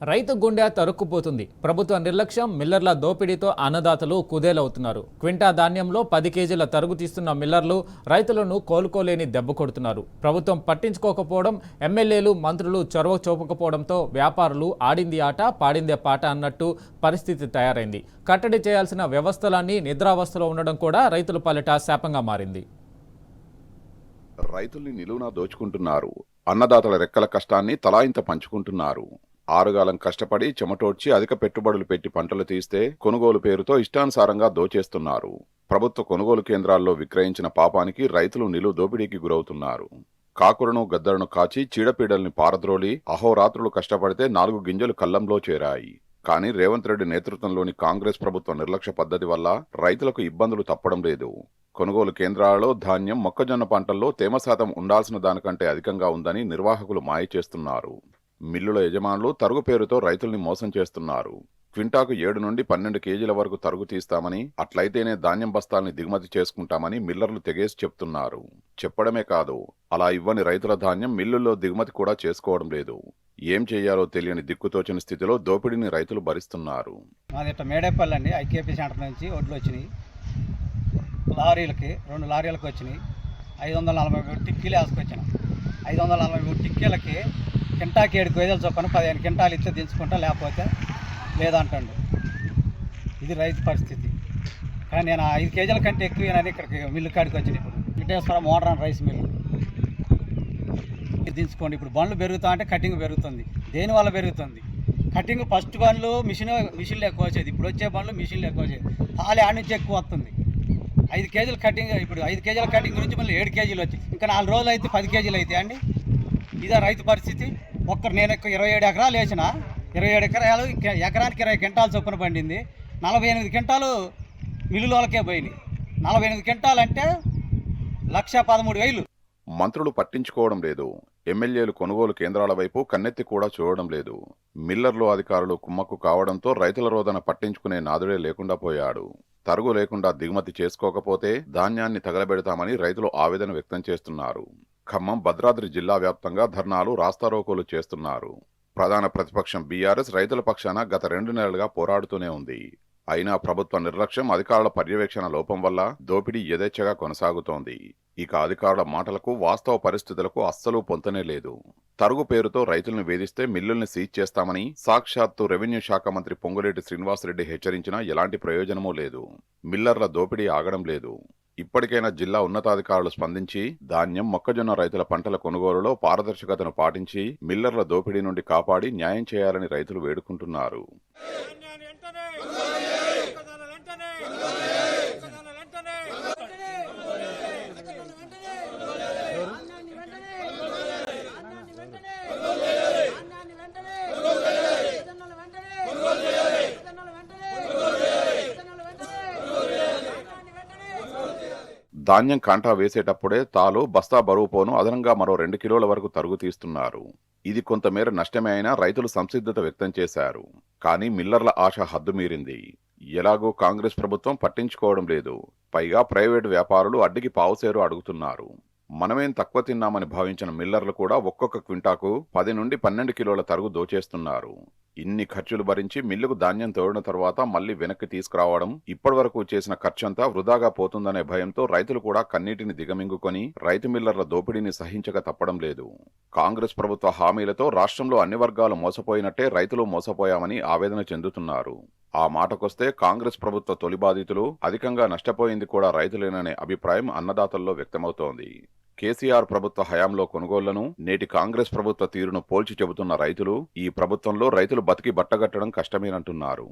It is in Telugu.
రైతు గుండె తరుక్కుపోతుంది. ప్రభుత్వ నిర్లక్ష్యం, మిల్లర్ల దోపిడీతో అన్నదాతలు కుదేలవుతున్నారు. క్వింటా ధాన్యంలో 10 కేజీల తరుగు తీస్తున్న మిల్లర్లు రైతులను కోలుకోలేని దెబ్బ కొడుతున్నారు. ప్రభుత్వం పట్టించుకోకపోవడం, ఎమ్మెల్యేలు, మంత్రులు చొరవ చూపకపోవడంతో వ్యాపారులు ఆడింది ఆట, పాడిందే పాట అన్నట్టు పరిస్థితి తయారైంది. కట్టడి చేయాల్సిన వ్యవస్థలన్నీ నిద్రావస్థలో ఉండడం కూడా రైతుల పాలిట శాపంగా మారింది. రైతుల్ని నిలువునా దోచుకుంటున్నారు. అన్నదాతల రెక్కల కష్టాన్ని తలాయింత పంచుకుంటున్నారు. ఆరుగాలం కష్టపడి చెమటోడ్చి అధిక పెట్టుబడులు పెట్టి పంటలు తీస్తే కొనుగోలు పేరుతో ఇష్టానుసారంగా దోచేస్తున్నారు. ప్రభుత్వ కొనుగోలు కేంద్రాల్లో విక్రయించిన పాపానికి రైతులు నిలువు దోపిడీకి గురవుతున్నారు. కాకులను గద్దలను కాచి చీడపీడల్ని పారద్రోలి అహోరాత్రులు కష్టపడితే 4 గింజలు కల్లంలో చేరాయి. కానీ రేవంత్ రెడ్డి నేతృత్వంలోని కాంగ్రెస్ ప్రభుత్వ నిర్లక్ష్య పద్ధతి వల్ల రైతులకు ఇబ్బందులు తప్పడం లేదు. కొనుగోలు కేంద్రాలలో ధాన్యం, మొక్కజొన్న పంటల్లో తేమ శాతం ఉండాల్సిన దానికంటే అధికంగా ఉందని నిర్వాహకులు మాయ చేస్తున్నారు. మిల్లుల యజమానులు తరుగు పేరుతో రైతుల్ని మోసం చేస్తున్నారు. క్వింటాకు 7 నుండి 12 కేజీల వరకు తరుగు తీస్తామని, అట్లయితేనే ధాన్యం బస్తాల్ని దిగుమతి చేసుకుంటామని మిల్లర్లు తెగేసి చెప్తున్నారు. చెప్పడమే కాదు, అలా ఇవ్వని రైతుల ధాన్యం మిల్లుల్లో దిగుమతి కూడా చేసుకోవడం లేదు. ఏం చేయాలో తెలియని దిక్కుతోచని స్థితిలో దోపిడీని రైతులు భరిస్తున్నారు. మాది మేడేపల్లి అండి. ఐకేపీ సెంటర్ నుంచి ఒడ్లు వచ్చినాయి. లారీలకి 2 లారీలకు వచ్చినాయి. 543 టిక్కీలు వేసుకొచ్చినాం. 543 టిక్కీలకి కింటాకి 7 కేజీలు చొప్పున 15 కింటాలు ఇస్తే దించుకుంటా, లేకపోతే లేదంటాడు. ఇది రైతు పరిస్థితి. కానీ నేను 5 కేజీల కంటే ఎక్కువ ఇక్కడికి మిల్లు కాడికి వచ్చినాయి. ఇప్పుడు వెంకటేశ్వర మోడర్న్ రైస్ మిల్లు దించుకోండి. ఇప్పుడు బండ్లు పెరుగుతా అంటే కటింగ్ పెరుగుతుంది. దేనివల్ల పెరుగుతుంది? కటింగ్ ఫస్ట్ బండ్లు మిషన్లు ఎక్కువ వచ్చేది. ఇప్పుడు వచ్చే బండ్లు మిషన్లు ఎక్కువ వచ్చేది. పాలు ఆడ నుంచి ఎక్కువ వస్తుంది. 5 కేజీల కటింగ్, ఇప్పుడు 5 కేజీల కటింగ్ నుంచి మళ్ళీ 7 కేజీలు వచ్చాయి. ఇంకా 4 రోజులు అయితే 10 కేజీలు అవుతాయి అండి. ఇదే రైతు పరిస్థితి. నేను 27 ఎకరాలు వేసిన, 27 ఎకరాలు ఎకరానికి 20 క్వింటాలు చొప్పున పండింది. 48 క్వింటాలు మిల్లుల వాళ్ళకే పోయినాయి. 48 క్వింటాలు అంటే 1,13,000. మంత్రులు పట్టించుకోవడం లేదు. ఎమ్మెల్యేలు కొనుగోలు కేంద్రాల వైపు కన్నెత్తి కూడా చూడడం లేదు. మిల్లర్లు, అధికారులు కుమ్మక్కు కావడంతో రైతుల రోదన పట్టించుకునే నాదుడే లేకుండా పోయాడు. తరుగు లేకుండా దిగుమతి చేసుకోకపోతే ధాన్యాన్ని తగలబెడతామని రైతులు ఆవేదన వ్యక్తం చేస్తున్నారు. ఖమ్మం, భద్రాద్రి జిల్లా వ్యాప్తంగా ధర్నాలు, రాస్తారోకోలు చేస్తున్నారు. ప్రధాన ప్రతిపక్షం బీఆర్ఎస్ రైతుల పక్షాన గత 2 నెలలుగా పోరాడుతూనే ఉంది. అయినా ప్రభుత్వ నిర్లక్ష్యం, అధికారుల పర్యవేక్షణ లోపం వల్ల దోపిడీ యథేచ్ఛగా కొనసాగుతోంది. ఇక అధికారుల మాటలకు వాస్తవ పరిస్థితులకు అస్సలు పొంతనే లేదు. తరుగు పేరుతో రైతులను వేధిస్తే మిల్లుల్ని సీజ్ చేస్తామని సాక్షాత్తు రెవెన్యూ శాఖ మంత్రి పొంగులేటి శ్రీనివాసరెడ్డి హెచ్చరించినా ఎలాంటి ప్రయోజనమూ లేదు. మిల్లర్ల దోపిడీ ఆగడం లేదు. ఇప్పటికైనా జిల్లా ఉన్నతాధికారులు స్పందించి ధాన్యం, మొక్కజొన్న రైతుల పంటల కొనుగోలులో పారదర్శకతను పాటించి మిల్లర్ల దోపిడీ నుండి కాపాడి న్యాయం చేయాలని రైతులు వేడుకుంటున్నారు. ధాన్యం కాంటా వేసేటప్పుడే తాలు, బస్తా బరువు పోను అదనంగా మరో 2 కిలోల వరకు తరుగు తీస్తున్నారు. ఇది కొంతమేర నష్టమే అయినా రైతులు సంసిద్ధత వ్యక్తం చేశారు. కానీ మిల్లర్ల ఆశ హద్దుమీరింది. ఎలాగో కాంగ్రెస్ ప్రభుత్వం పట్టించుకోవడం లేదు. పైగా ప్రైవేటు వ్యాపారులు అడ్డికి పావుసేరు అడుగుతున్నారు. మనమేం తక్కువ తిన్నామని భావించిన మిల్లర్లు కూడా ఒక్కొక్క క్వింటాకు 10 నుండి 12 కిలోల తరుగు దోచేస్తున్నారు. ఇన్ని ఖర్చులు భరించి మిల్లుకు ధాన్యం తోడిన తర్వాత మళ్లీ వెనక్కి తీసుకురావడం, ఇప్పటివరకు చేసిన ఖర్చంతా వృధాగా పోతుందనే భయంతో రైతులు కూడా కన్నీటిని దిగమింగుకొని రైతు మిల్లర్ల దోపిడీని సహించక తప్పడం లేదు. కాంగ్రెస్ ప్రభుత్వ హామీలతో రాష్ట్రంలో అన్ని వర్గాలు మోసపోయినట్టే రైతులు మోసపోయామని ఆవేదన చెందుతున్నారు. ఆ మాటకొస్తే కాంగ్రెస్ ప్రభుత్వ తొలి బాధితులు, అధికంగా నష్టపోయింది కూడా రైతులేననే అభిప్రాయం అన్నదాతల్లో వ్యక్తమవుతోంది. కేసీఆర్ ప్రభుత్వ హయాంలో కొనుగోళ్లను, నేటి కాంగ్రెస్ ప్రభుత్వ తీరును పోల్చి చెబుతున్న రైతులు ఈ ప్రభుత్వంలో రైతులు బతికి బట్టగట్టడం కష్టమేనంటున్నారు.